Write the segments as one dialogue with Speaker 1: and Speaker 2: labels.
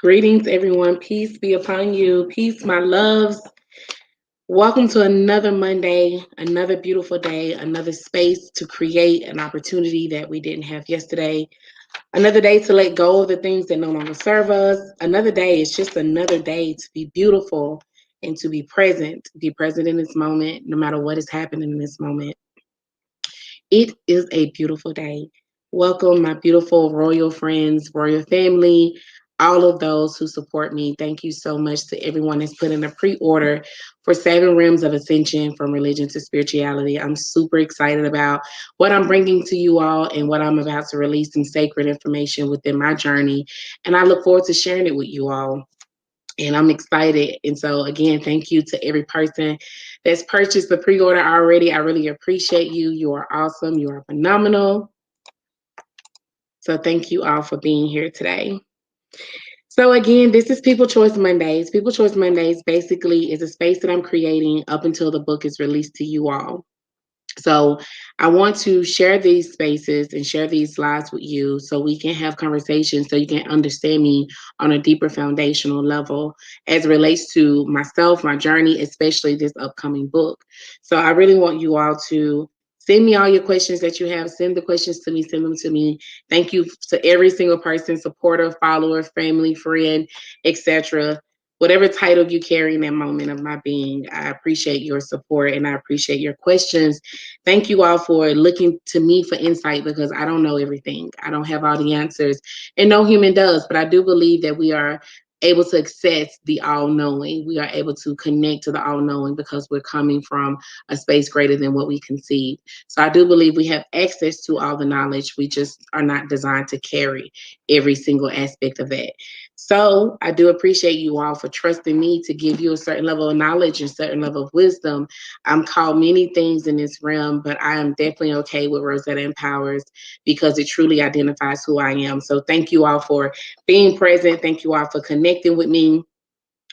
Speaker 1: Greetings, everyone. Peace be upon you. Peace, my loves. Welcome to another Monday, another beautiful day, another space to create an opportunity that we didn't have yesterday. Another day to let go of the things that no longer serve us. Another day is just another day to be beautiful and to be present. Be present in this moment, no matter what is happening in this moment. It is a beautiful day. Welcome, my beautiful royal friends, royal family, all of those who support me. Thank you so much to everyone that's put in a pre order for Seven Realms of Ascension from Religion to Spirituality. I'm super excited about what I'm bringing to you all and what I'm about to release some sacred information within my journey. And I look forward to sharing it with you all, and I'm excited. And so, again, thank you to every person that's purchased the pre order already. I really appreciate you. You are awesome. You are phenomenal. So, thank you all for being here today. So, again, this is People Choice Mondays. People Choice Mondays basically is a space that I'm creating up until the book is released to you all. So I want to share these spaces and share these lives with you so we can have conversations so you can understand me on a deeper foundational level as it relates to myself, my journey, especially this upcoming book. So I really want you all to send me all your questions that you have. Send the questions to me, send them to me. Thank you to every single person, supporter, follower, family, friend, etc. Whatever title you carry in that moment of my being, I appreciate your support and I appreciate your questions. Thank you all for looking to me for insight because I don't know everything. I don't have all the answers, and no human does, but I do believe that we are able to access the all-knowing. We are able to connect to the all-knowing because we're coming from a space greater than what we conceive. So I do believe we have access to all the knowledge. We just are not designed to carry every single aspect of that. So I do appreciate you all for trusting me to give you a certain level of knowledge and certain level of wisdom. I'm called many things in this realm, but I am definitely okay with Rosetta Empowers because it truly identifies who I am. So thank you all for being present. Thank you all for connecting with me.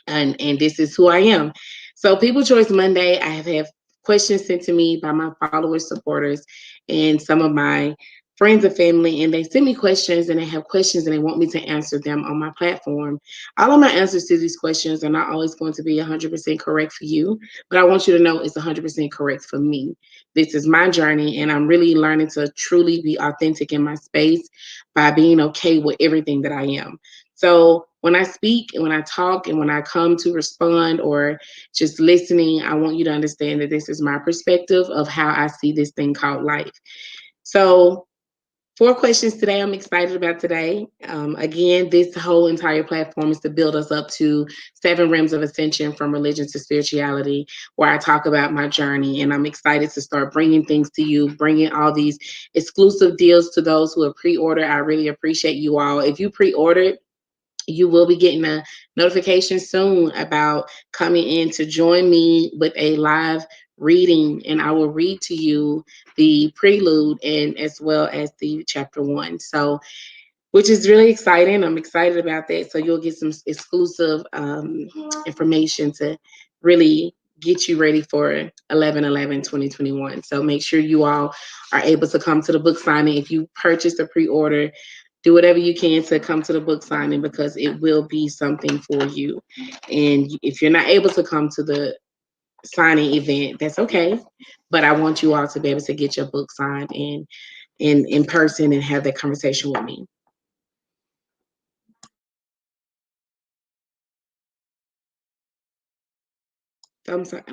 Speaker 1: And this is who I am. So People Choice Monday, I have had questions sent to me by my followers, supporters, and some of my friends and family, and they send me questions and they have questions and they want me to answer them on my platform. All of my answers to these questions are not always going to be 100% correct for you, but I want you to know it's 100% correct for me. This is my journey, and I'm really learning to truly be authentic in my space by being okay with everything that I am. So when I speak and when I talk and when I come to respond or just listening, I want you to understand that this is my perspective of how I see this thing called life. So 4 questions today I'm excited about today. Again, this whole entire platform is to build us up to 7 realms of ascension from religion to spirituality, where I talk about my journey. And I'm excited to start bringing things to you, bringing all these exclusive deals to those who have pre-ordered. I really appreciate you all. If you pre-ordered, you will be getting a notification soon about coming in to join me with a live reading, and I will read to you the prelude and as well as the chapter 1. So, which is really exciting. I'm excited about that. So you'll get some exclusive information to really get you ready for 11/11/2021. So make sure you all are able to come to the book signing. If you purchased a pre-order, do whatever you can to come to the book signing because it will be something for you. And if you're not able to come to the signing event, that's okay. But I want you all to be able to get your book signed in person and have that conversation with me. I'm sorry.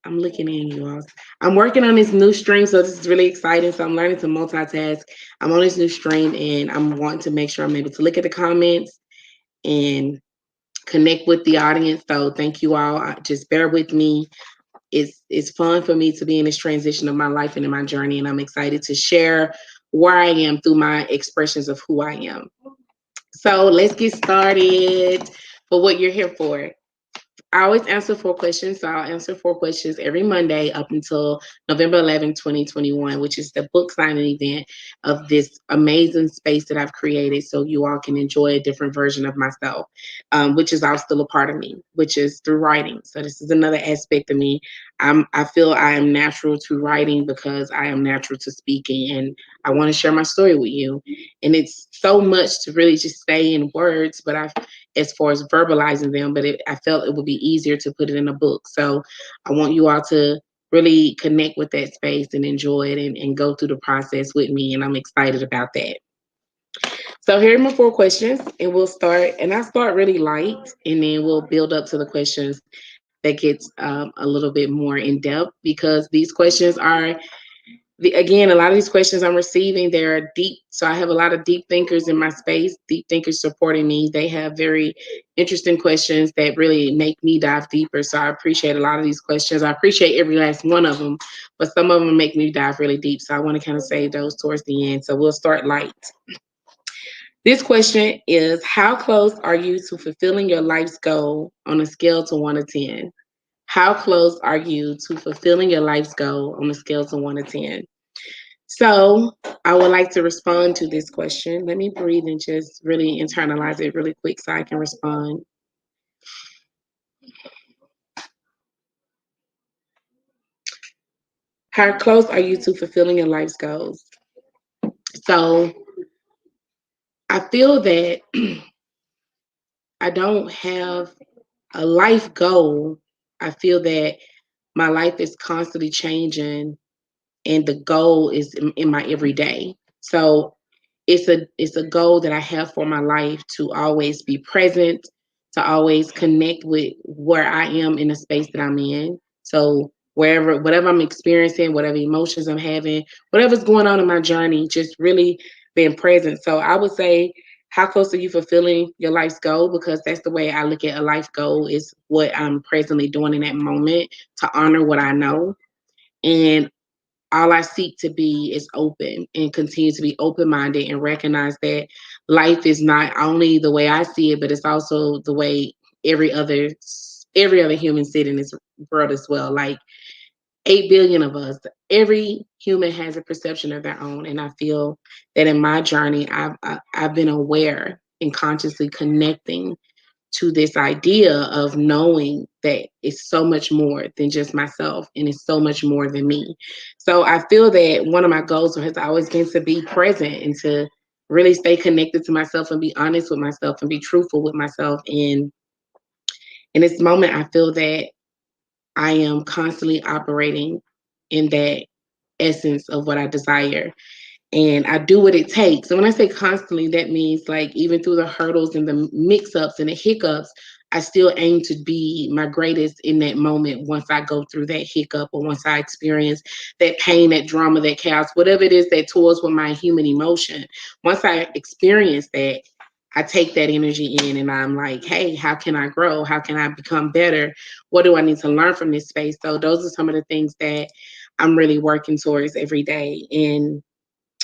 Speaker 1: I'm looking in, you all. I'm working on this new stream, so this is really exciting. So I'm learning to multitask. I'm on this new stream, and I'm wanting to make sure I'm able to look at the comments and connect with the audience. So thank you all. Just bear with me. It's fun for me to be in this transition of my life and in my journey, and I'm excited to share where I am through my expressions of who I am. So let's get started for what you're here for. I always answer 4 questions. So I'll answer 4 questions every Monday up until November 11, 2021, which is the book signing event of this amazing space that I've created so you all can enjoy a different version of myself, which is all still a part of me, which is through writing. So this is another aspect of me. I feel I am natural to writing because I am natural to speaking, and I want to share my story with you. And it's so much to really just say in words, but as far as verbalizing them, but I felt it would be easier to put it in a book. So I want you all to really connect with that space and enjoy it and go through the process with me. And I'm excited about that. So here are my 4 questions, and we'll start. And I start really light, and then we'll build up to the questions that gets a little bit more in depth, because these questions are again, a lot of these questions I'm receiving, they're deep. So I have a lot of deep thinkers in my space, deep thinkers supporting me. They have very interesting questions that really make me dive deeper. So I appreciate a lot of these questions. I appreciate every last one of them, but some of them make me dive really deep. So I want to kind of save those towards the end. So we'll start light. This question is: how close are you to fulfilling your life's goal on a scale to 1 to 10? How close are you to fulfilling your life's goal on a scale to 1 to 10? So I would like to respond to this question. Let me breathe and just really internalize it really quick so I can respond. How close are you to fulfilling your life's goals? So I feel that I don't have a life goal. I feel that my life is constantly changing, and the goal is in my everyday. So it's a goal that I have for my life, to always be present, to always connect with where I am in the space that I'm in. So whatever I'm experiencing, whatever emotions I'm having, whatever's going on in my journey, just really being present. So I would say, how close are you fulfilling your life's goal? Because that's the way I look at a life goal, is what I'm presently doing in that moment to honor what I know. And all I seek to be is open, and continue to be open minded, and recognize that life is not only the way I see it, but it's also the way every other every other human see it in this world as well. Like 8 billion of us, every human has a perception of their own, and I feel that in my journey, I've been aware and consciously connecting to this idea of knowing that it's so much more than just myself, and it's so much more than me. So I feel that one of my goals has always been to be present and to really stay connected to myself and be honest with myself and be truthful with myself. And in this moment, I feel that I am constantly operating in that essence of what I desire, and I do what it takes. And when I say constantly, that means like even through the hurdles and the mix ups and the hiccups, I still aim to be my greatest in that moment once I go through that hiccup, or once I experience that pain, that drama, that chaos, whatever it is that tours with my human emotion. Once I experience that, I take that energy in, and I'm like, hey, how can I grow? How can I become better? What do I need to learn from this space? So those are some of the things that I'm really working towards every day. And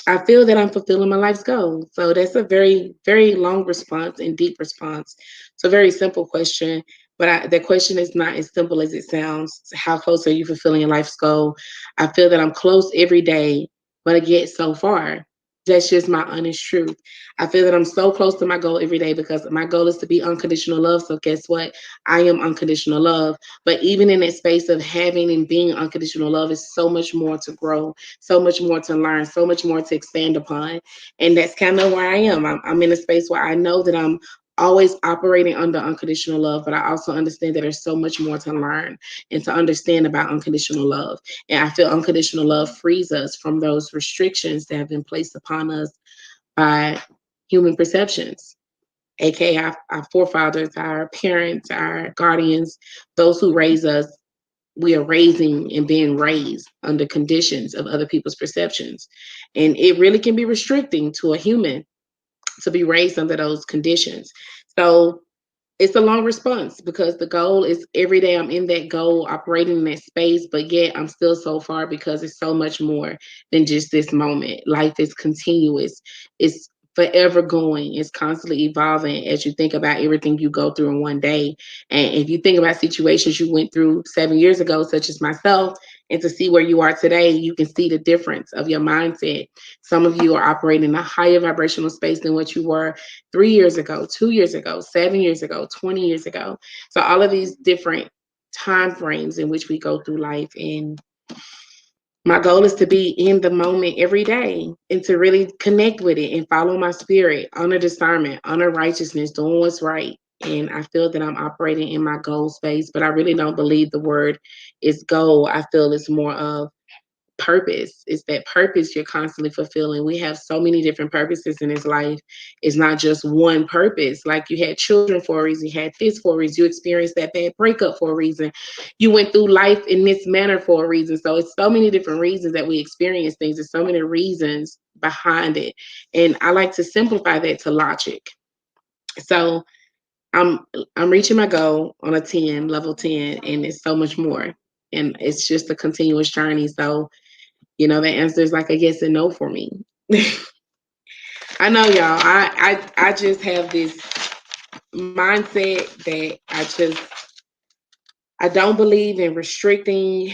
Speaker 1: I feel that I'm fulfilling my life's goal. So that's a very, very long response and deep response. It's a very simple question, but the question is not as simple as it sounds. How close are you fulfilling your life's goal? I feel that I'm close every day, but I get so far. That's just my honest truth. I feel that I'm so close to my goal every day, because my goal is to be unconditional love. So guess what? I am unconditional love. But even in that space of having and being unconditional love, is so much more to grow, so much more to learn, so much more to expand upon. And that's kind of where I am. I'm in a space where I know that I'm always operating under unconditional love, but I also understand that there's so much more to learn and to understand about unconditional love. And I feel unconditional love frees us from those restrictions that have been placed upon us by human perceptions, aka our forefathers, our parents, our guardians, those who raise us. We are raising and being raised under conditions of other people's perceptions. And it really can be restricting to a human to be raised under those conditions. So it's a long response, because the goal is every day I'm in that goal, operating in that space, but yet I'm still so far, because it's so much more than just this moment. Life is continuous. It's forever going. It's constantly evolving as you think about everything you go through in one day. And if you think about situations you went through 7 years ago, such as myself, and to see where you are today, you can see the difference of your mindset. Some of you are operating in a higher vibrational space than what you were 3 years ago, 2 years ago, 7 years ago, 20 years ago. So all of these different time frames in which we go through life. And my goal is to be in the moment every day, and to really connect with it and follow my spirit, honor discernment, honor righteousness, doing what's right. and I feel that I'm operating in my goal space, but I really don't believe the word is goal. I feel it's more of purpose. It's that purpose you're constantly fulfilling. We have so many different purposes in this life. It's not just one purpose. Like, you had children for a reason, you had this for a reason, you experienced that bad breakup for a reason, you went through life in this manner for a reason. So it's so many different reasons that we experience things. There's so many reasons behind it. And I like to simplify that to logic. So I'm I'm reaching my goal on a 10, level 10, and it's so much more. And it's just a continuous journey. So, the answer is like a yes and no for me. I know, y'all. I just have this mindset that I don't believe in restricting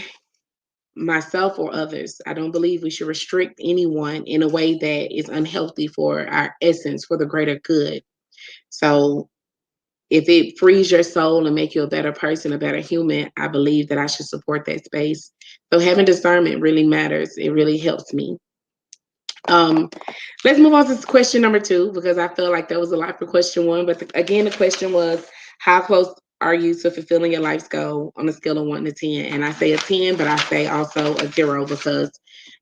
Speaker 1: myself or others. I don't believe we should restrict anyone in a way that is unhealthy for our essence, for the greater good. So if it frees your soul and make you a better person, a better human, I believe that I should support that space. So having discernment really matters. It really helps me. Um, let's move on to question number 2, because I feel like that was a lot for question 1. But again, the question was, how close are you to fulfilling your life's goal on a scale of 1 to 10? And I say a 10, but I say also a 0, because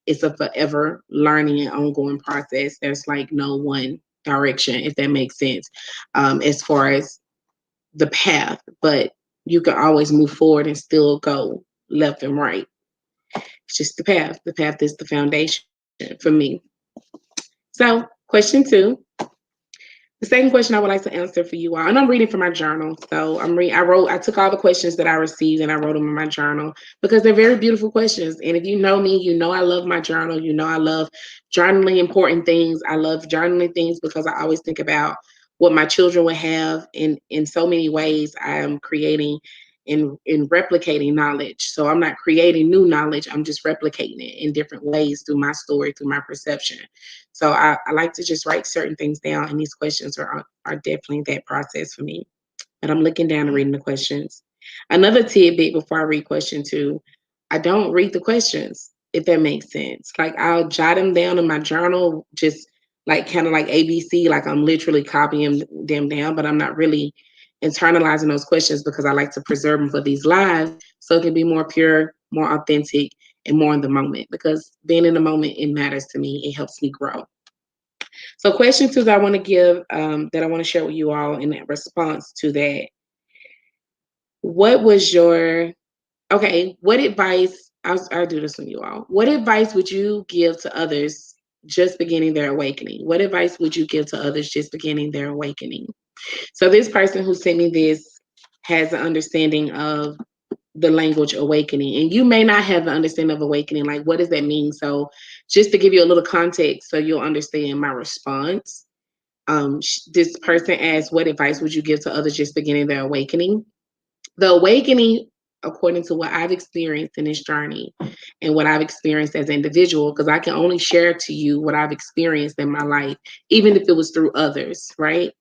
Speaker 1: it's a forever learning and ongoing process. There's like no one direction, if that makes sense, as far as the path. But you can always move forward and still go left and right. It's just the path. The path is the foundation for me. So, question 2. The second question I would like to answer for you all, and I'm reading from my journal. So I took all the questions that I received and I wrote them in my journal, because they're very beautiful questions. And if you know me, you know I love my journal. You know I love journaling important things. I love journaling things because I always think about what my children would have. In so many ways, I am creating and replicating knowledge. So I'm not creating new knowledge. I'm just replicating it in different ways through my story, through my perception. So I like to just write certain things down, and these questions are definitely that process for me. But I'm looking down and reading the questions. Another tidbit before I read question 2, I don't read the questions, if that makes sense. Like, I'll jot them down in my journal, just like kind of like ABC, like I'm literally copying them down, but I'm not really internalizing those questions, because I like to preserve them for these lives so it can be more pure, more authentic, and more in the moment, because being in the moment, it matters to me. It helps me grow. So question 2 that I want to give, that I want to share with you all in response to that. What was your, okay, what advice, I'll do this with you all. What advice would you give to others just beginning their awakening? What advice would you give to others just beginning their awakening? So this person who sent me this has an understanding of the language awakening, and you may not have the understanding of awakening. Like, what does that mean? So just to give you a little context so you'll understand my response. This person asked, what advice would you give to others just beginning their awakening? The awakening, according to what I've experienced in this journey and what I've experienced as an individual, because I can only share to you what I've experienced in my life, even if it was through others, right?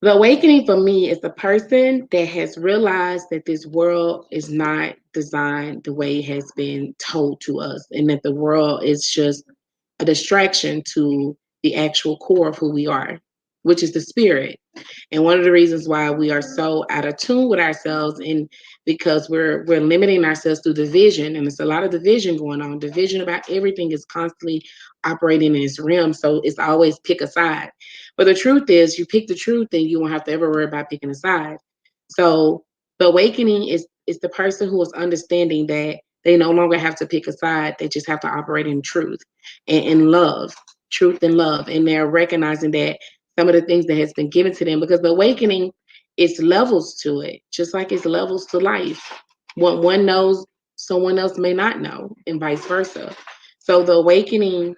Speaker 1: The awakening for me is the person that has realized that this world is not designed the way it has been told to us, and that the world is just a distraction to the actual core of who we are, which is the spirit. And one of the reasons why we are so out of tune with ourselves, and because we're limiting ourselves through division, and there's a lot of division going on. Division about everything is constantly operating in its realm. So it's always pick a side. But the truth is, you pick the truth, and you won't have to ever worry about picking a side. So the awakening is the person who is understanding that they no longer have to pick a side. They just have to operate in truth and in love, truth and love. And they're recognizing that some of the things that has been given to them, because the awakening, it's levels to it, just like it's levels to life. What one knows, someone else may not know, and vice versa. So the awakening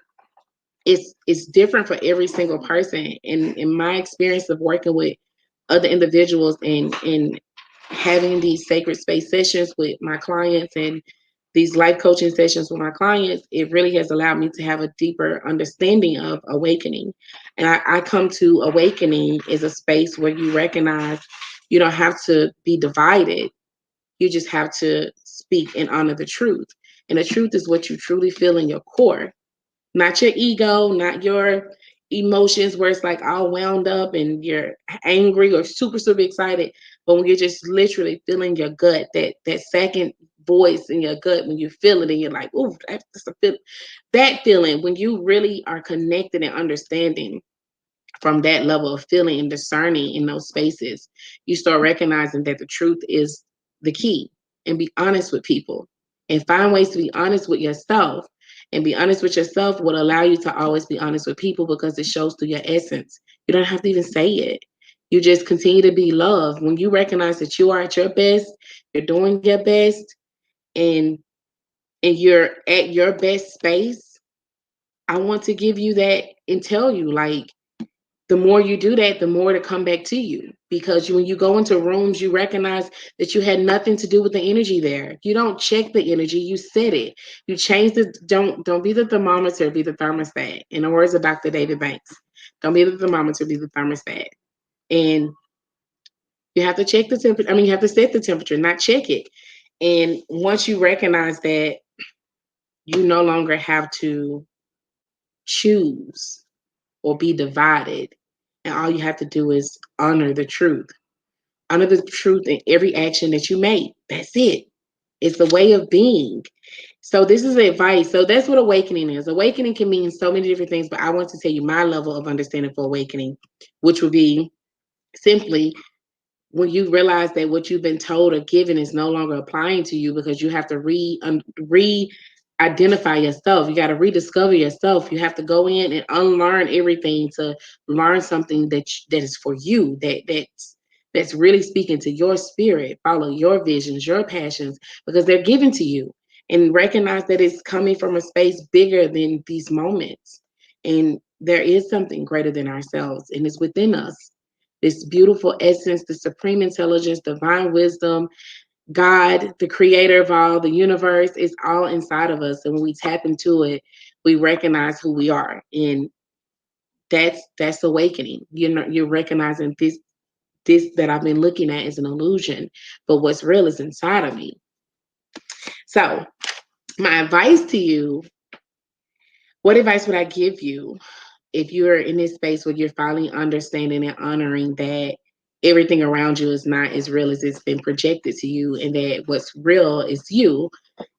Speaker 1: is different for every single person. And in my experience of working with other individuals and having these sacred space sessions with my clients and these life coaching sessions with my clients, it really has allowed me to have a deeper understanding of awakening. And I come to awakening as a space where you recognize you don't have to be divided. You just have to speak and honor the truth. And the truth is what you truly feel in your core, not your ego, not your emotions where it's like all wound up and you're angry or super, super excited. But when you're just literally feeling your gut, that second voice in your gut, when you feel it and you're like, "Ooh, that's a feel," that feeling, when you really are connected and understanding from that level of feeling and discerning in those spaces, you start recognizing that the truth is the key. And be honest with people and find ways to be honest with yourself. And be honest with yourself will allow you to always be honest with people because it shows through your essence. You don't have to even say it. You just continue to be loved. When you recognize that you are at your best, you're doing your best, and you're at your best space, I want to give you that and tell you, like, the more you do that, the more to come back to you. Because when you go into rooms, you recognize that you had nothing to do with the energy there. You don't check the energy, you set it. You change the don't be the thermometer, be the thermostat. In the words of Dr. David Banks, don't be the thermometer, be the thermostat. And you have to check the temperature. I mean, you have to set the temperature, not check it. And once you recognize that, you no longer have to choose or be divided. And all you have to do is honor the truth. Honor the truth in every action that you make. That's it. It's the way of being. So this is advice. So that's what awakening is. Awakening can mean so many different things, but I want to tell you my level of understanding for awakening, which would be simply when you realize that what you've been told or given is no longer applying to you, because you have to re identify yourself. You got to rediscover yourself. You have to go in and unlearn everything to learn something that is for you, that's really speaking to your spirit. Follow your visions, your passions, because they're given to you, and recognize that it's coming from a space bigger than these moments. And there is something greater than ourselves, and it's within us. This beautiful essence, the supreme intelligence, divine wisdom, God, the creator of all, the universe, is all inside of us. And when we tap into it, we recognize who we are. And that's awakening. You're recognizing this that I've been looking at is an illusion, but what's real is inside of me. So my advice to you, what advice would I give you if you're in this space where you're finally understanding and honoring that everything around you is not as real as it's been projected to you, and that what's real is you?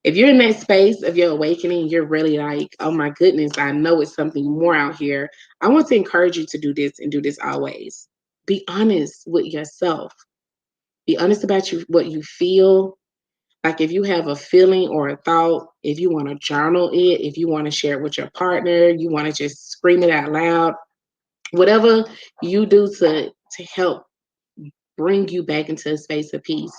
Speaker 1: If you're in that space of your awakening, you're really like, oh my goodness, I know it's something more out here. I want to encourage you to do this, and do this always. Be honest with yourself. Be honest about what you feel. Like, if you have a feeling or a thought, if you want to journal it, if you want to share it with your partner, you want to just scream it out loud, whatever you do to help bring you back into a space of peace,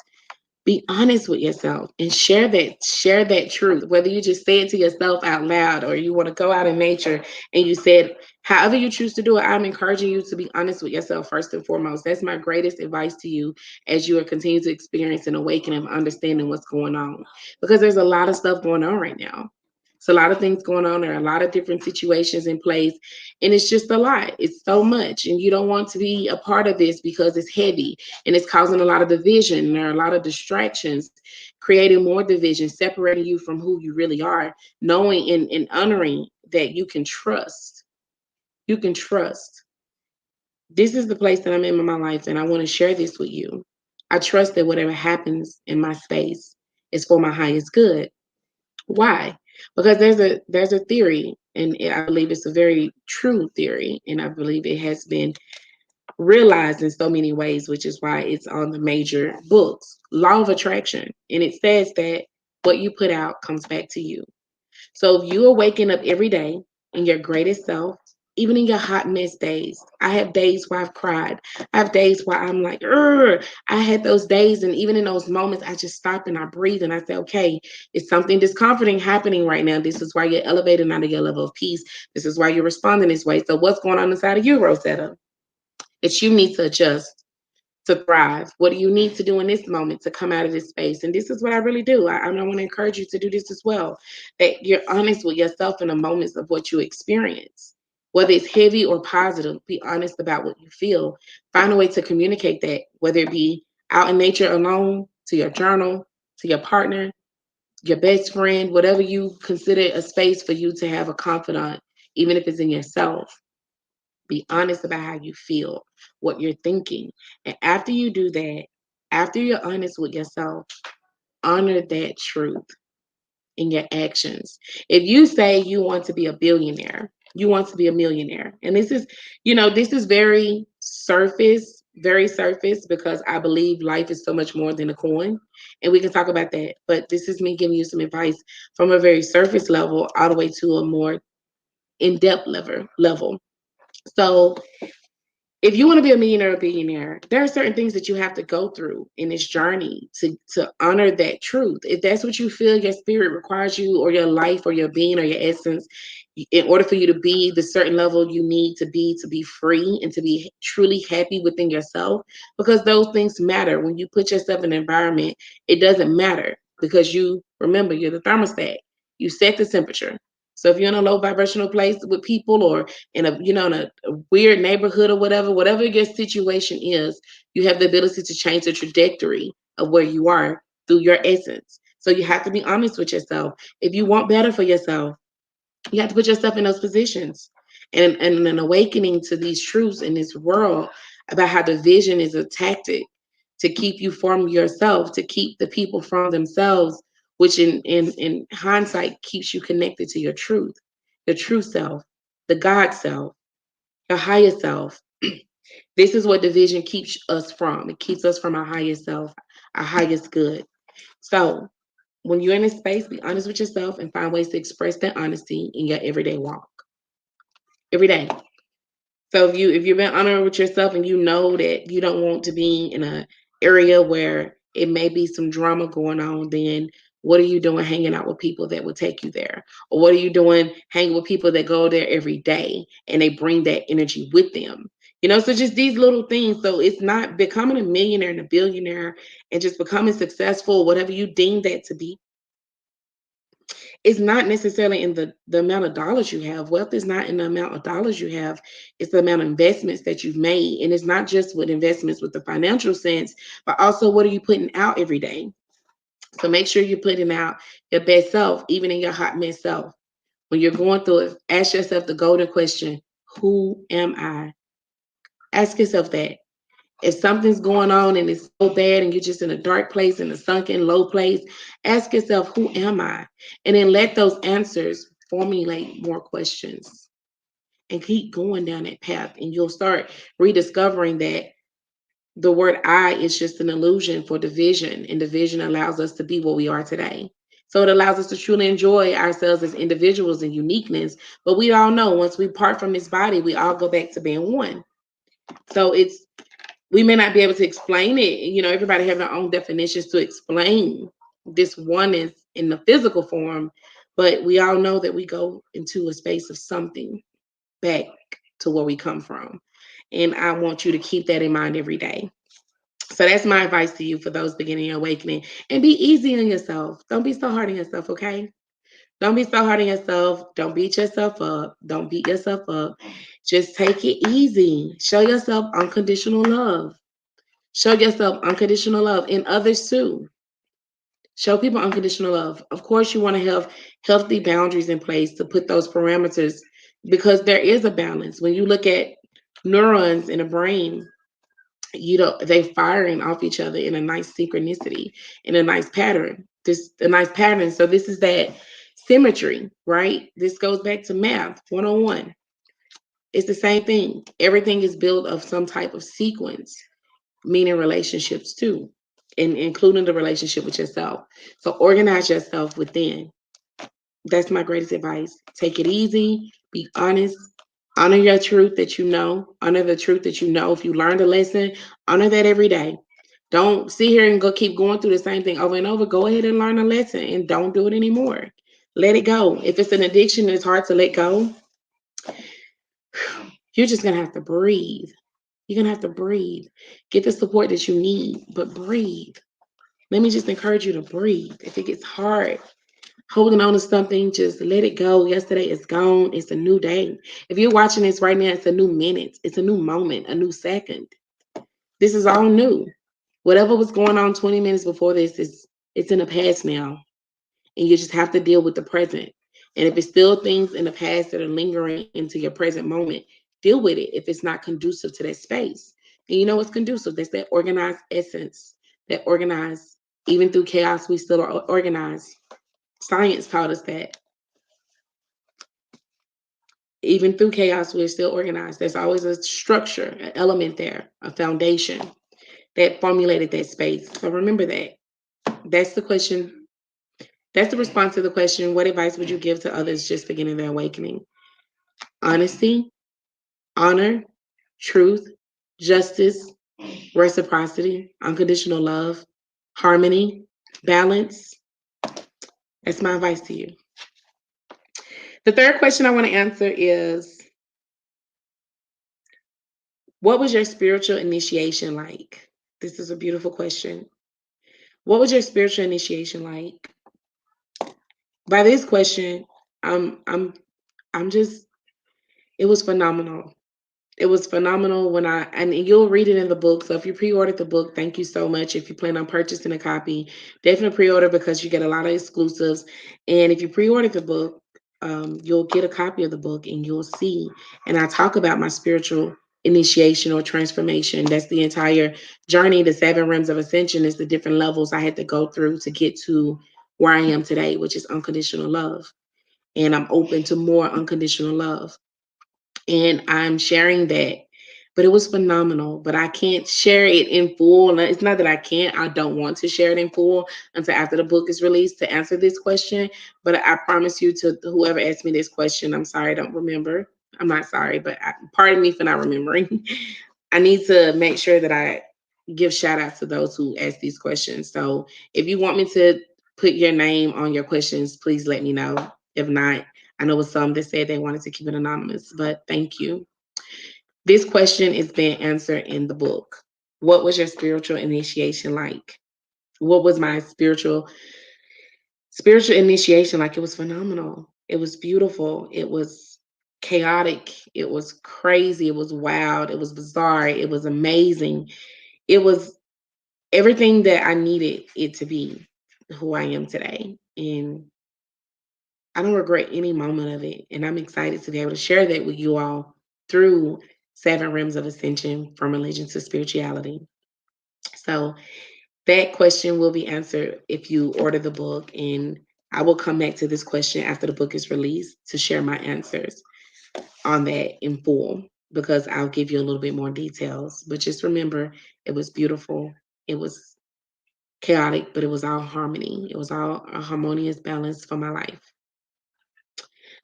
Speaker 1: be honest with yourself and share that truth, whether you just say it to yourself out loud or you want to go out in nature and you said, however you choose to do it. I'm encouraging you to be honest with yourself first and foremost. That's my greatest advice to you as you are continuing to experience and awaken and understanding what's going on, because there's a lot of stuff going on right now. It's a lot of things going on. There are a lot of different situations in place, and it's just a lot. It's so much, and you don't want to be a part of this because it's heavy and it's causing a lot of division. There are a lot of distractions, creating more division, separating you from who you really are, knowing and honoring that you can trust. You can trust. This is the place that I'm in my life, and I want to share this with you. I trust that whatever happens in my space is for my highest good. Why? Because there's a theory, and I believe it's a very true theory, and I believe it has been realized in so many ways, which is why it's on the major books. Law of attraction. And it says that what you put out comes back to you. So if you are waking up every day in your greatest self, even in your hot mess days, I have days where I've cried. I have days where I'm like, "Ugh." I had those days, and even in those moments, I just stop and I breathe and I say, okay, it's something discomforting happening right now. This is why you're elevating out of your level of peace. This is why you're responding this way. So what's going on inside of you, Rosetta? That you need to adjust to thrive. What do you need to do in this moment to come out of this space? And this is what I really do. I want to encourage you to do this as well. That you're honest with yourself in the moments of what you experience. Whether it's heavy or positive, be honest about what you feel. Find a way to communicate that, whether it be out in nature alone, to your journal, to your partner, your best friend, whatever you consider a space for you to have a confidant, even if it's in yourself. Be honest about how you feel, what you're thinking. And after you do that, after you're honest with yourself, honor that truth in your actions. If you say you want to be a billionaire, you want to be a millionaire. And this is very surface, because I believe life is so much more than a coin. And we can talk about that. But this is me giving you some advice from a very surface level all the way to a more in-depth level. So if you want to be a millionaire or billionaire, there are certain things that you have to go through in this journey to honor that truth. If that's what you feel your spirit requires you, or your life, or your being, or your essence, in order for you to be the certain level you need to be free and to be truly happy within yourself, because those things matter. When you put yourself in an environment, it doesn't matter, because you remember you're the thermostat. You set the temperature. So if you're in a low vibrational place with people, or in a weird neighborhood, or whatever your situation is, you have the ability to change the trajectory of where you are through your essence. So you have to be honest with yourself. If you want better for yourself, you have to put yourself in those positions, and an awakening to these truths in this world about how division is a tactic to keep you from yourself, to keep the people from themselves, which in hindsight keeps you connected to your true self, the God self, your higher self. This is what division keeps us from. It keeps us from our highest self, our highest good. So when you're in this space, be honest with yourself and find ways to express that honesty in your everyday walk. Every day. So if you've been honoring with yourself, and you know that you don't want to be in a area where it may be some drama going on, then what are you doing hanging out with people that will take you there? Or what are you doing hanging with people that go there every day and they bring that energy with them? So just these little things. So it's not becoming a millionaire and a billionaire and just becoming successful, whatever you deem that to be. It's not necessarily in the amount of dollars you have. Wealth is not in the amount of dollars you have. It's the amount of investments that you've made. And it's not just with investments with the financial sense, but also what are you putting out every day? So make sure you're putting out your best self, even in your hot mess self. When you're going through it, ask yourself the golden question: who am I? Ask yourself that. If something's going on and it's so bad and you're just in a dark place, in a sunken, low place, ask yourself, who am I? And then let those answers formulate more questions and keep going down that path. And you'll start rediscovering that the word I is just an illusion for division, and division allows us to be what we are today. So it allows us to truly enjoy ourselves as individuals and uniqueness. But we all know once we part from this body, we all go back to being one. So we may not be able to explain it. Everybody have their own definitions to explain this oneness in the physical form, but we all know that we go into a space of something back to where we come from. And I want you to keep that in mind every day. So that's my advice to you for those beginning your awakening. And be easy on yourself. Don't be so hard on yourself, okay? Don't be so hard on yourself. Don't beat yourself up. Don't beat yourself up. Just take it easy. Show yourself unconditional love. Show yourself unconditional love in others too. Show people unconditional love. Of course, you want to have healthy boundaries in place to put those parameters, because there is a balance. When you look at neurons in a brain, they firing off each other in a nice synchronicity, in a nice pattern. A nice pattern. So this is that symmetry, right? This goes back to math 101. It's the same thing. Everything is built of some type of sequence, meaning relationships too, and including the relationship with yourself. So organize yourself within. That's my greatest advice. Take it easy, be honest, honor your truth that you know, honor the truth that you know. If you learned a lesson, honor that every day. Don't sit here and keep going through the same thing over and over. Go ahead and learn a lesson and don't do it anymore. Let it go. If it's an addiction, it's hard to let go. You're just gonna have to breathe. You're gonna have to breathe. Get the support that you need, but breathe. Let me just encourage you to breathe. If it gets hard, holding on to something, just let it go. Yesterday is gone. It's a new day. If you're watching this right now, it's a new minute. It's a new moment, a new second. This is all new. Whatever was going on 20 minutes before this it's in the past now. And you just have to deal with the present. And if it's still things in the past that are lingering into your present moment, deal with it if it's not conducive to that space. And you know what's conducive? That's that organized essence, that organized, even through chaos, we still are organized. Science taught us that. Even through chaos, we're still organized. There's always a structure, an element there, a foundation that formulated that space. So remember that. That's the question. That's the response to the question, what advice would you give to others just beginning their awakening? Honesty, honor, truth, justice, reciprocity, unconditional love, harmony, balance. That's my advice to you. The third question I want to answer is, what was your spiritual initiation like? This is a beautiful question. What was your spiritual initiation like? By this question, I'm I'm I'm just, it was phenomenal. It was phenomenal and you'll read it in the book. So if you pre-ordered the book, thank you so much. If you plan on purchasing a copy, definitely pre-order because you get a lot of exclusives. And if you pre-order the book, you'll get a copy of the book and you'll see. And I talk about my spiritual initiation or transformation. That's the entire journey. The 7 realms of ascension is the different levels I had to go through to get to where I am today, which is unconditional love. And I'm open to more unconditional love, and I'm sharing that. But it was phenomenal. But I can't share it in full. It's not that I can't, I don't want to share it in full until after the book is released to answer this question. But I promise you, to whoever asked me this question, I'm sorry, I don't remember. I'm not sorry, but pardon me for not remembering. I need to make sure that I give shout outs to those who ask these questions. So if you want me to put your name on your questions, please let me know. If not, I know with some that said they wanted to keep it anonymous, but thank you. This question is being answered in the book. What was your spiritual initiation like? What was my spiritual initiation like? It was phenomenal. It was beautiful. It was chaotic. It was crazy. It was wild. It was bizarre. It was amazing. It was everything that I needed it to be who I am today. And I don't regret any moment of it. And I'm excited to be able to share that with you all through 7 realms of ascension, from religion to spirituality. So that question will be answered if you order the book. And I will come back to this question after the book is released to share my answers on that in full, because I'll give you a little bit more details. But just remember, it was beautiful. It was chaotic, but it was all harmony. It was all a harmonious balance for my life.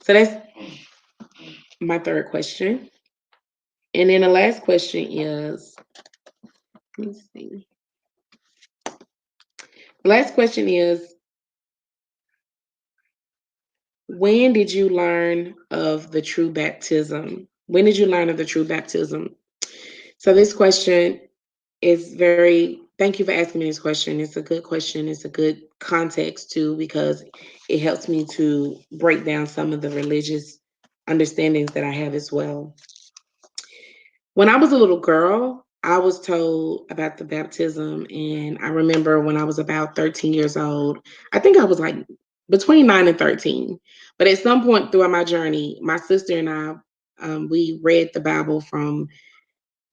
Speaker 1: So that's my third question. And then the last question is, let me see. The last question is, when did you learn of the true baptism? When did you learn of the true baptism? So this question is thank you for asking me this question. It's a good question. It's a good context too, because it helps me to break down some of the religious understandings that I have as well. When I was a little girl, I was told about the baptism, and I remember when I was about 13 years old, I think I was like between 9 and 13. But at some point throughout my journey, my sister and I, we read the Bible from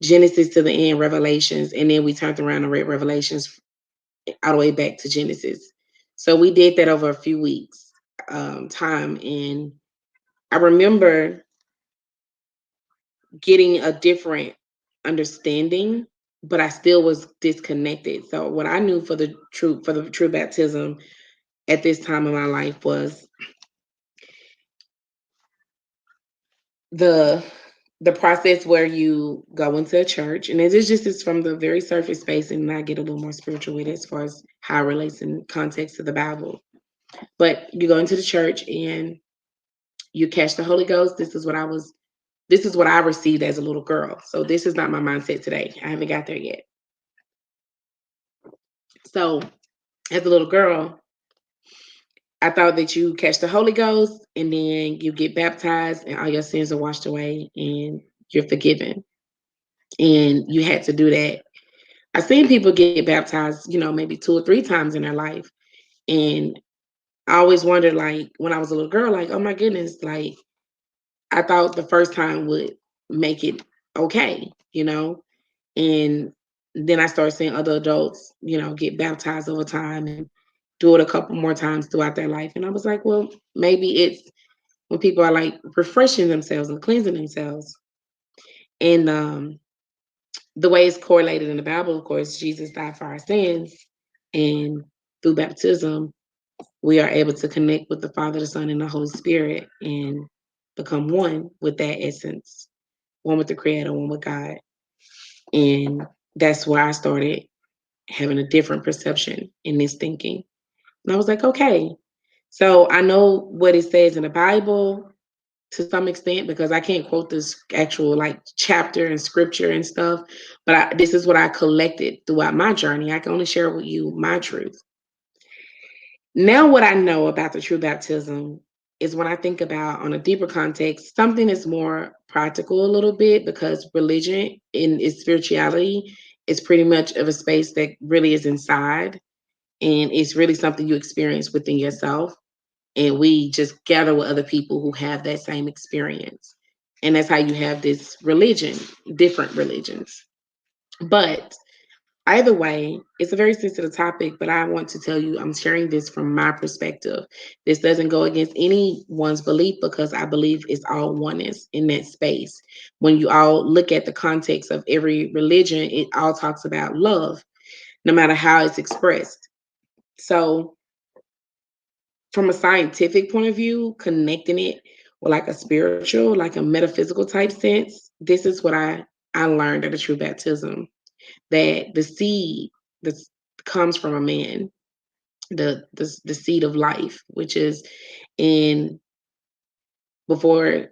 Speaker 1: Genesis to the end, Revelations, and then we turned around and read Revelations all the way back to Genesis. So we did that over a few weeks time, and I remember getting a different understanding, but I still was disconnected. So what I knew for the true baptism at this time of my life was the the process where you go into a church, and it's from the very surface space, and I get a little more spiritual with it as far as how it relates in context to the Bible. But you go into the church and you catch the Holy Ghost. This is what I received as a little girl. So this is not my mindset today. I haven't got there yet. So as a little girl, I thought that you catch the Holy Ghost and then you get baptized and all your sins are washed away and you're forgiven. And you had to do that. I've seen people get baptized, maybe 2 or 3 times in their life. And I always wondered, like, when I was a little girl, like, oh my goodness, like, I thought the first time would make it okay, you know? And then I started seeing other adults, get baptized over time and do it a couple more times throughout their life. And I was like, well, maybe it's when people are like refreshing themselves and cleansing themselves. And the way it's correlated in the Bible, of course, Jesus died for our sins. And through baptism, we are able to connect with the Father, the Son, and the Holy Spirit and become one with that essence, one with the Creator, one with God. And that's where I started having a different perception in this thinking. And I was like, okay. So I know what it says in the Bible to some extent because I can't quote this actual like chapter and scripture and stuff, but this is what I collected throughout my journey. I can only share with you my truth. Now, what I know about the true baptism is when I think about on a deeper context, something that's more practical a little bit because religion in its spirituality is pretty much of a space that really is inside and it's really something you experience within yourself. And we just gather with other people who have that same experience. And that's how you have this religion, different religions. But either way, it's a very sensitive topic, but I want to tell you I'm sharing this from my perspective. This doesn't go against anyone's belief because I believe it's all oneness in that space. When you all look at the context of every religion, it all talks about love, no matter how it's expressed. So, from a scientific point of view, connecting it with like a spiritual, like a metaphysical type sense, this is what I learned at a true baptism that the seed that comes from a man, the seed of life, which is in before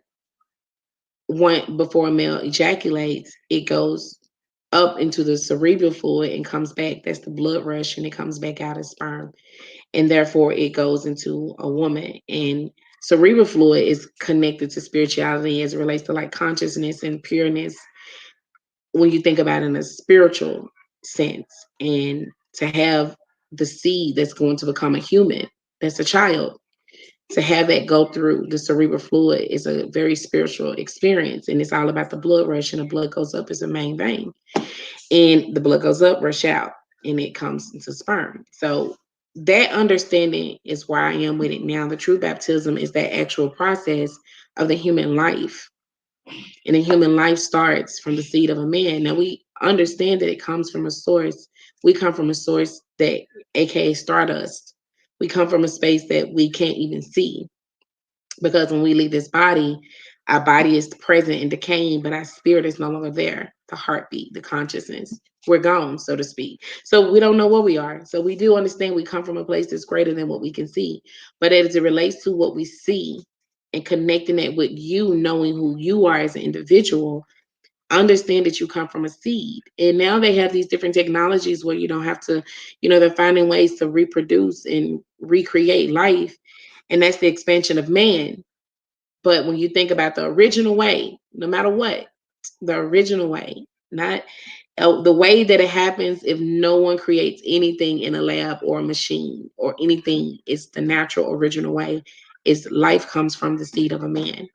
Speaker 1: before a male ejaculates, it goes up into the cerebral fluid and comes back. That's the blood rush, and it comes back out as sperm, and therefore it goes into a woman. And cerebral fluid is connected to spirituality as it relates to like consciousness and pureness when you think about it in a spiritual sense, and to have the seed that's going to become a human, that's a child, to have that go through the cerebral fluid is a very spiritual experience. And it's all about the blood rush, and the blood goes up as a main vein. And the blood goes up, rush out, and it comes into sperm. So that understanding is where I am with it now. The true baptism is that actual process of the human life, and the human life starts from the seed of a man. Now we understand that it comes from a source. We come from a source that, aka stardust. We come from a space that we can't even see because when we leave this body, our body is present and decaying, but our spirit is no longer there. The heartbeat, the consciousness, we're gone, so to speak. So we don't know where we are. So we do understand we come from a place that's greater than what we can see. But as it relates to what we see and connecting it with you, knowing who you are as an individual, understand that you come from a seed. And now they have these different technologies where you don't have to, they're finding ways to reproduce and recreate life. And that's the expansion of man. But when you think about the original way, no matter what, the original way, not the way that it happens, if no one creates anything in a lab or a machine or anything, it's the natural original way, is life comes from the seed of a man.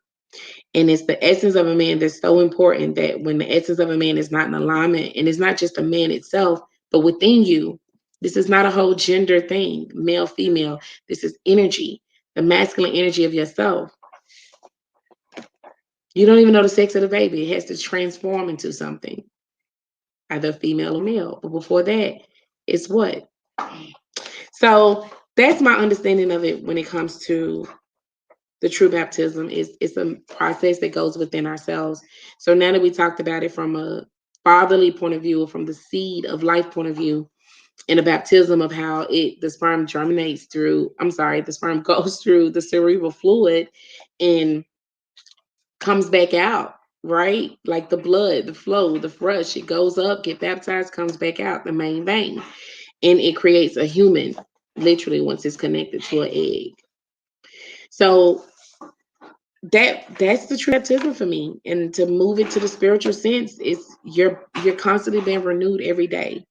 Speaker 1: And it's the essence of a man that's so important that when the essence of a man is not in alignment, and it's not just a man itself, but within you, this is not a whole gender thing, male, female. This is energy, the masculine energy of yourself. You don't even know the sex of the baby. It has to transform into something, either female or male. But before that, it's what? So that's my understanding of it when it comes to the true baptism. It's a process that goes within ourselves. So now that we talked about it from a fatherly point of view, or from the seed of life point of view, and a baptism of how the sperm germinates through, the sperm goes through the cerebral fluid and comes back out, right? Like the blood, the flow, the rush, it goes up, get baptized, comes back out, the main vein. And it creates a human, literally, once it's connected to an egg. So that's the true baptism for me. And to move it to the spiritual sense, it's you're constantly being renewed every day.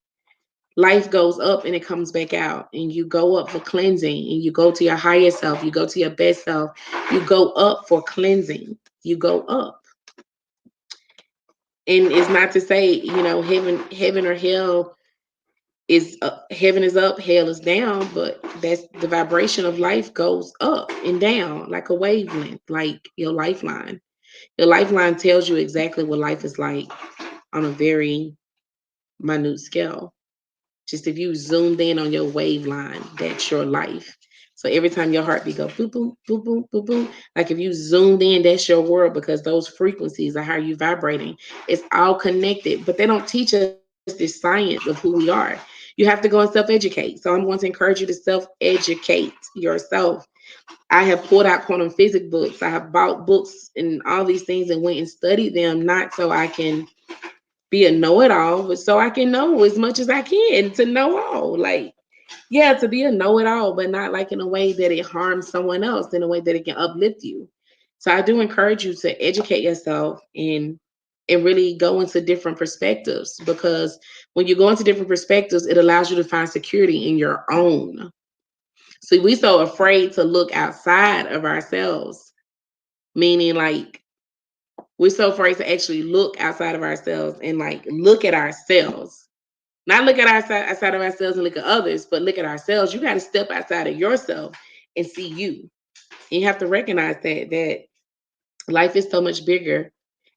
Speaker 1: Life goes up and it comes back out, and you go up for cleansing, and you go to your higher self, you go to your best self, you go up for cleansing, you go up. And it's not to say, heaven or hell is heaven is up, hell is down, but that's the vibration of life goes up and down like a wavelength, like your lifeline. Your lifeline tells you exactly what life is like on a very minute scale. Just if you zoomed in on your wave line, that's your life. So every time your heartbeat go boop boop boop boop boop boop, like if you zoomed in, that's your world because those frequencies are how you vibrating. It's all connected, but they don't teach us this science of who we are. You have to go and self-educate. So I'm going to encourage you to self-educate yourself. I have pulled out quantum physics books. I have bought books and all these things and went and studied them, not so I can be a know-it-all, but so I can know as much as I can to know all. Like, yeah, to be a know-it-all, but not like in a way that it harms someone else, in a way that it can uplift you. So I do encourage you to educate yourself and really go into different perspectives, because when you go into different perspectives, it allows you to find security in your own. See, we so afraid to look outside of ourselves, meaning like we're so afraid to actually look outside of ourselves and like look at ourselves. Not look at outside of ourselves and look at others, but look at ourselves. You got to step outside of yourself and see you. And you have to recognize that life is so much bigger.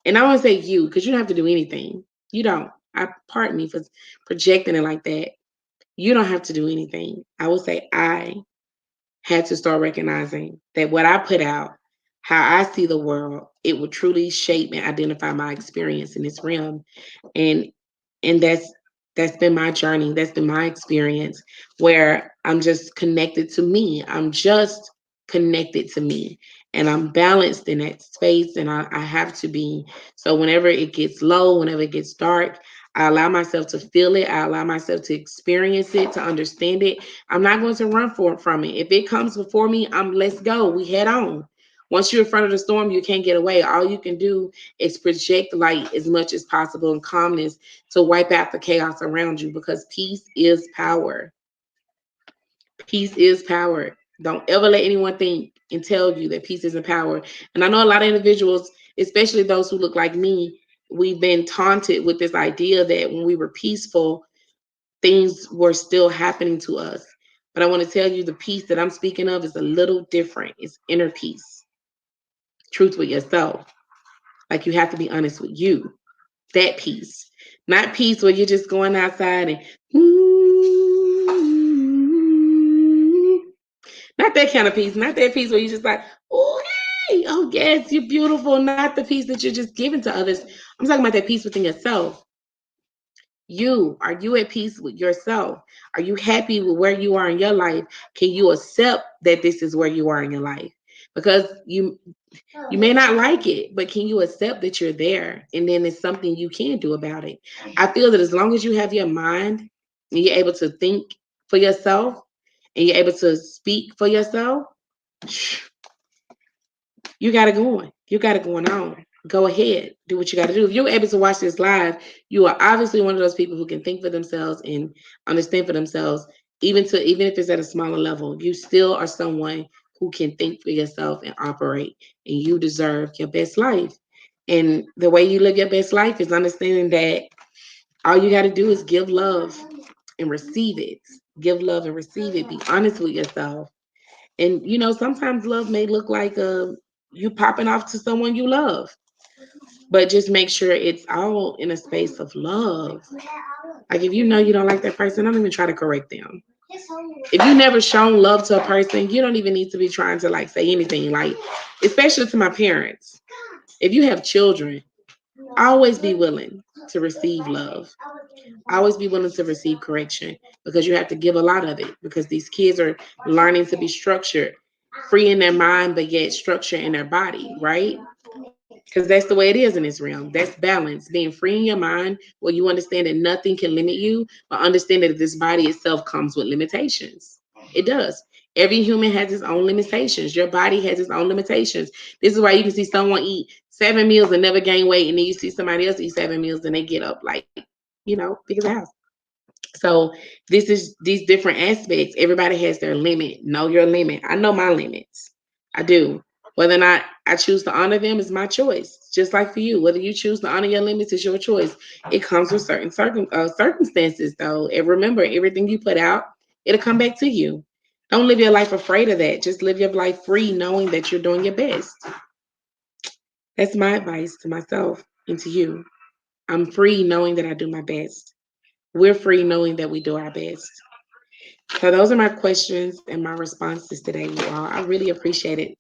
Speaker 1: And I want to say you, because you don't have to do anything. You don't. I pardon me for projecting it like that. You don't have to do anything. I would say I had to start recognizing that what I put out, how I see the world, it will truly shape and identify my experience in this realm. And and that's been my journey. That's been my experience where I'm just connected to me. I'm just connected to me. And I'm balanced in that space. And I have to be. So whenever it gets low, whenever it gets dark, I allow myself to feel it. I allow myself to experience it, to understand it. I'm not going to run from it. If it comes before me, let's go. We head on. Once you're in front of the storm, you can't get away. All you can do is project light as much as possible and calmness to wipe out the chaos around you, because peace is power. Peace is power. Don't ever let anyone think and tell you that peace isn't power. And I know a lot of individuals, especially those who look like me, we've been taunted with this idea that when we were peaceful, things were still happening to us. But I want to tell you the peace that I'm speaking of is a little different. It's inner peace, truth with yourself. Like you have to be honest with you. That peace, not peace where you're just going outside and not that kind of peace, not that peace where you're just like, oh hey, oh yes, you're beautiful. Not the peace that you're just giving to others. I'm talking about that peace within yourself. Are you at peace with yourself? Are you happy with where you are in your life? Can you accept that this is where you are in your life? Because you may not like it, but can you accept that you're there? And then it's something you can do about it. I feel that as long as you have your mind and you're able to think for yourself and you're able to speak for yourself, you got it going. You got it going on. Go ahead. Do what you got to do. If you're able to watch this live, you are obviously one of those people who can think for themselves and understand for themselves, even if it's at a smaller level. You still are someone who can think for yourself and operate, and you deserve your best life. And the way you live your best life is understanding that all you got to do is give love and receive it. Give love and receive it. Be honest with yourself. And sometimes love may look like you popping off to someone you love, but just make sure it's all in a space of love. Like if you know you don't like that person, don't even try to correct them. If you never shown love to a person, you don't even need to be trying to like say anything. Like, especially to my parents. If you have children, always be willing to receive love. Always be willing to receive correction, because you have to give a lot of it, because these kids are learning to be structured, free in their mind, but yet structured in their body, right? Because that's the way it is in this realm. That's balance, being free in your mind, where you understand that nothing can limit you, but understand that this body itself comes with limitations. It does. Every human has its own limitations. Your body has its own limitations. This is why you can see someone eat 7 meals and never gain weight, and then you see somebody else eat 7 meals and they get up like, big as a house. So this is these different aspects. Everybody has their limit. Know your limit. I know my limits. I do. Whether or not I choose to honor them is my choice. just like for you. Whether you choose to honor your limits is your choice. It comes with certain circumstances, though. And remember, everything you put out, it'll come back to you. Don't live your life afraid of that. Just live your life free, knowing that you're doing your best. That's my advice to myself and to you. I'm free knowing that I do my best. We're free knowing that we do our best. So those are my questions and my responses today, you all. I really appreciate it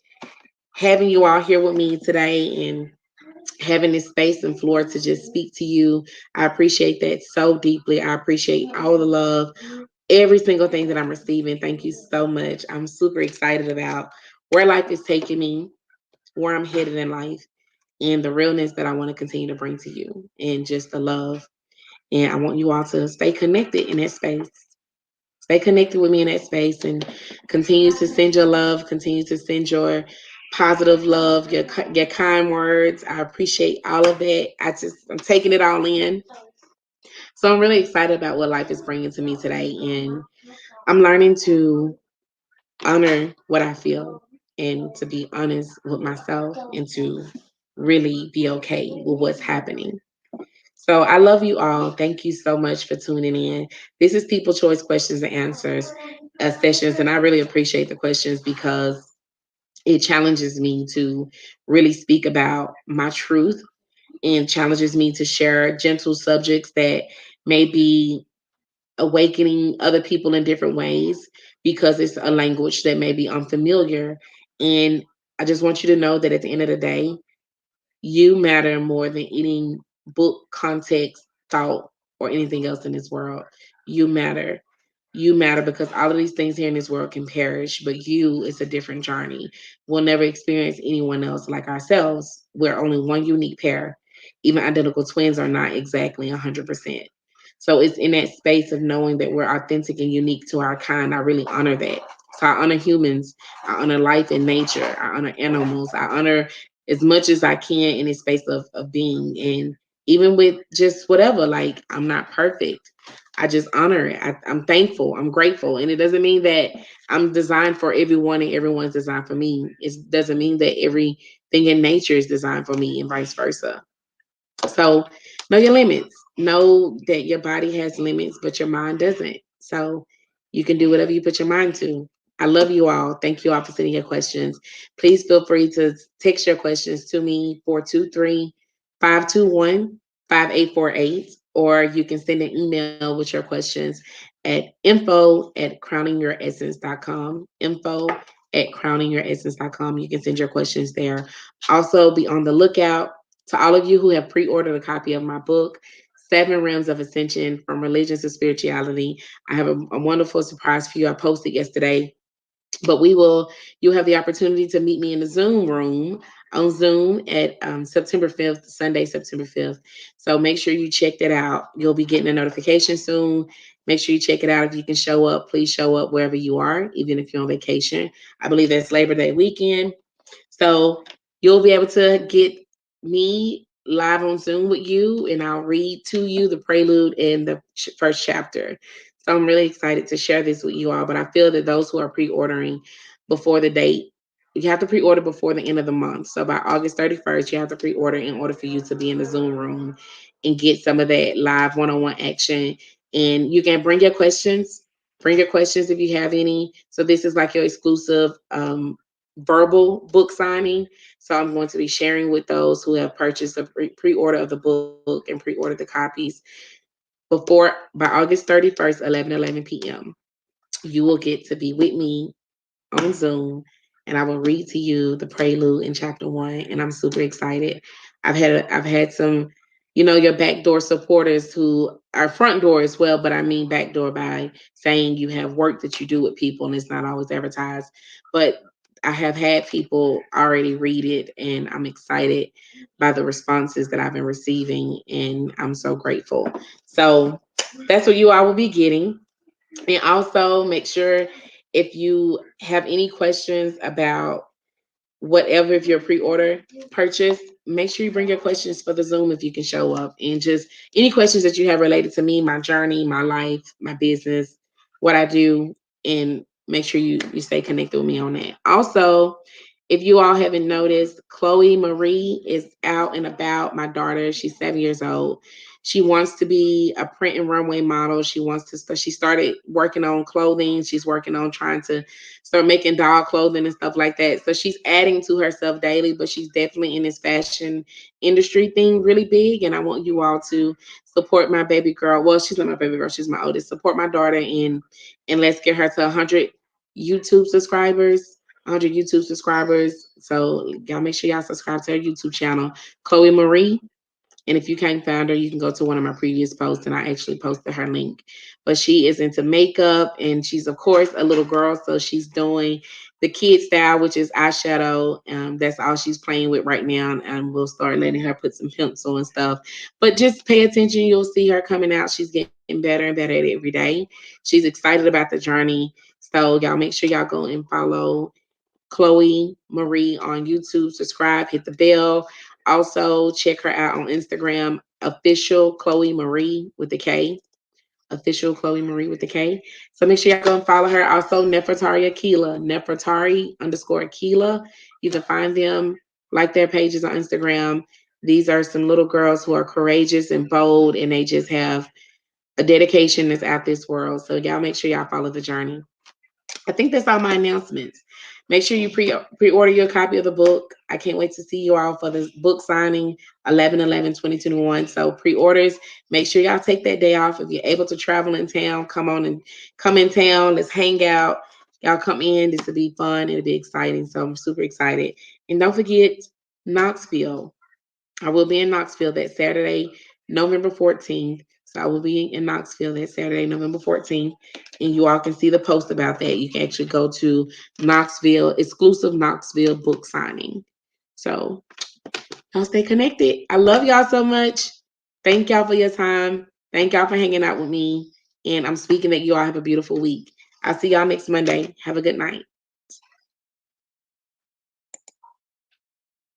Speaker 1: having you all here with me today and having this space and floor to just speak to you. I appreciate that so deeply. I appreciate all the love, every single thing that I'm receiving. Thank you so much. I'm super excited about where life is taking me, where I'm headed in life, and the realness that I want to continue to bring to you, and just the love. And I want you all to stay connected in that space. Stay connected with me in that space and continue to send your love, continue to send your positive love, your kind words. I appreciate all of that. I'm taking it all in. So I'm really excited about what life is bringing to me today, and I'm learning to honor what I feel and to be honest with myself and to really be okay with what's happening. So I love you all. Thank you so much for tuning in. This is People Choice Questions and Answers sessions, and I really appreciate the questions because it challenges me to really speak about my truth and challenges me to share gentle subjects that may be awakening other people in different ways because it's a language that may be unfamiliar. And I just want you to know that at the end of the day, you matter more than any book, context, thought, or anything else in this world. You matter. You matter because all of these things here in this world can perish, but you is a different journey. We'll never experience anyone else like ourselves. We're only one unique pair. Even identical twins are not exactly 100%. So it's in that space of knowing that we're authentic and unique to our kind. I really honor that. So I honor humans. I honor life and nature. I honor animals. I honor as much as I can in the space of being. And even with just whatever, like I'm not perfect. I just honor it. I'm thankful. I'm grateful. And it doesn't mean that I'm designed for everyone and everyone's designed for me. It doesn't mean that everything in nature is designed for me and vice versa. So know your limits. Know that your body has limits, but your mind doesn't. So you can do whatever you put your mind to. I love you all. Thank you all for sending your questions. Please feel free to text your questions to me 423-521-5848, or you can send an email with your questions at info@crowningyuressence.com. Info@crowningyuressence.com. You can send your questions there. Also, be on the lookout to all of you who have pre-ordered a copy of my book, Seven Realms of Ascension from Religion to Spirituality. I have a wonderful surprise for you. I posted yesterday, but you'll have the opportunity to meet me in the Zoom room on Zoom at September 5th, Sunday, September 5th. So make sure you check that out. You'll be getting a notification soon. Make sure you check it out. If you can show up, please show up wherever you are, even if you're on vacation. I believe that's Labor Day weekend. So you'll be able to get me live on Zoom with you, and I'll read to you the prelude and the first chapter. So I'm really excited to share this with you all. But I feel that those who are pre-ordering before the date, you have to pre-order before the end of the month. So by August 31st, you have to pre-order in order for you to be in the Zoom room and get some of that live one-on-one action. And you can bring your questions. Bring your questions if you have any. So this is like your exclusive verbal book signing. So I'm going to be sharing with those who have purchased a pre-order of the book and pre-ordered the copies before by August 31st, 11 p.m. You will get to be with me on Zoom, and I will read to you the prelude in chapter one. And I'm super excited. I've had some, your backdoor supporters who are front door as well, but I mean backdoor by saying you have work that you do with people, and it's not always advertised. But I have had people already read it, and I'm excited by the responses that I've been receiving, and I'm so grateful. So that's what you all will be getting. And also make sure if you have any questions about whatever, if your pre-order purchase, make sure you bring your questions for the Zoom if you can show up. And just any questions that you have related to me, my journey, my life, my business, what I do, and make sure you stay connected with me on that. Also, If you all haven't noticed, Chloe Marie is out and about. My daughter, she's 7 years old. She wants to be a print and runway model. She wants to start, she started working on clothing. She's working on trying to start making doll clothing and stuff like that. So she's adding to herself daily, but she's definitely in this fashion industry thing really big. And I want you all to support my baby girl. Well, she's not my baby girl, she's my oldest. Support my daughter and let's get her to 100 YouTube subscribers. 100 YouTube subscribers. So y'all make sure y'all subscribe to her YouTube channel, Chloe Marie. And if you can't find her, you can go to one of my previous posts, and I actually posted her link. But she is into makeup, and she's of course a little girl, so she's doing the kid style, which is eyeshadow. That's all she's playing with right now, and we'll start letting her put some pencil and stuff. But just pay attention; you'll see her coming out. She's getting better and better at it every day. She's excited about the journey. So y'all make sure y'all go and follow Chloe Marie on YouTube. Subscribe, hit the bell. Also, check her out on Instagram, official Chloe Marie with the K. Official Chloe Marie with the K. So make sure y'all go and follow her. Also, Nefertari Akila, Nefertari underscore Akila. You can find them, like their pages on Instagram. These are some little girls who are courageous and bold, and they just have a dedication that's out this world. So y'all make sure y'all follow the journey. I think that's all my announcements. Make sure you pre-order your copy of the book. I can't wait to see you all for the book signing 11/11/2021. So pre-orders, make sure y'all take that day off. If you're able to travel in town, come on and come in town. Let's hang out. Y'all come in. This will be fun. It'll be exciting. So I'm super excited. And don't forget Knoxville. I will be in Knoxville that Saturday, November 14th. So I will be in Knoxville that Saturday, November 14th. And you all can see the post about that. You can actually go to Knoxville, exclusive Knoxville book signing. So y'all stay connected. I love y'all so much. Thank y'all for your time. Thank y'all for hanging out with me. And I'm speaking that you all have a beautiful week. I'll see y'all next Monday. Have a good night.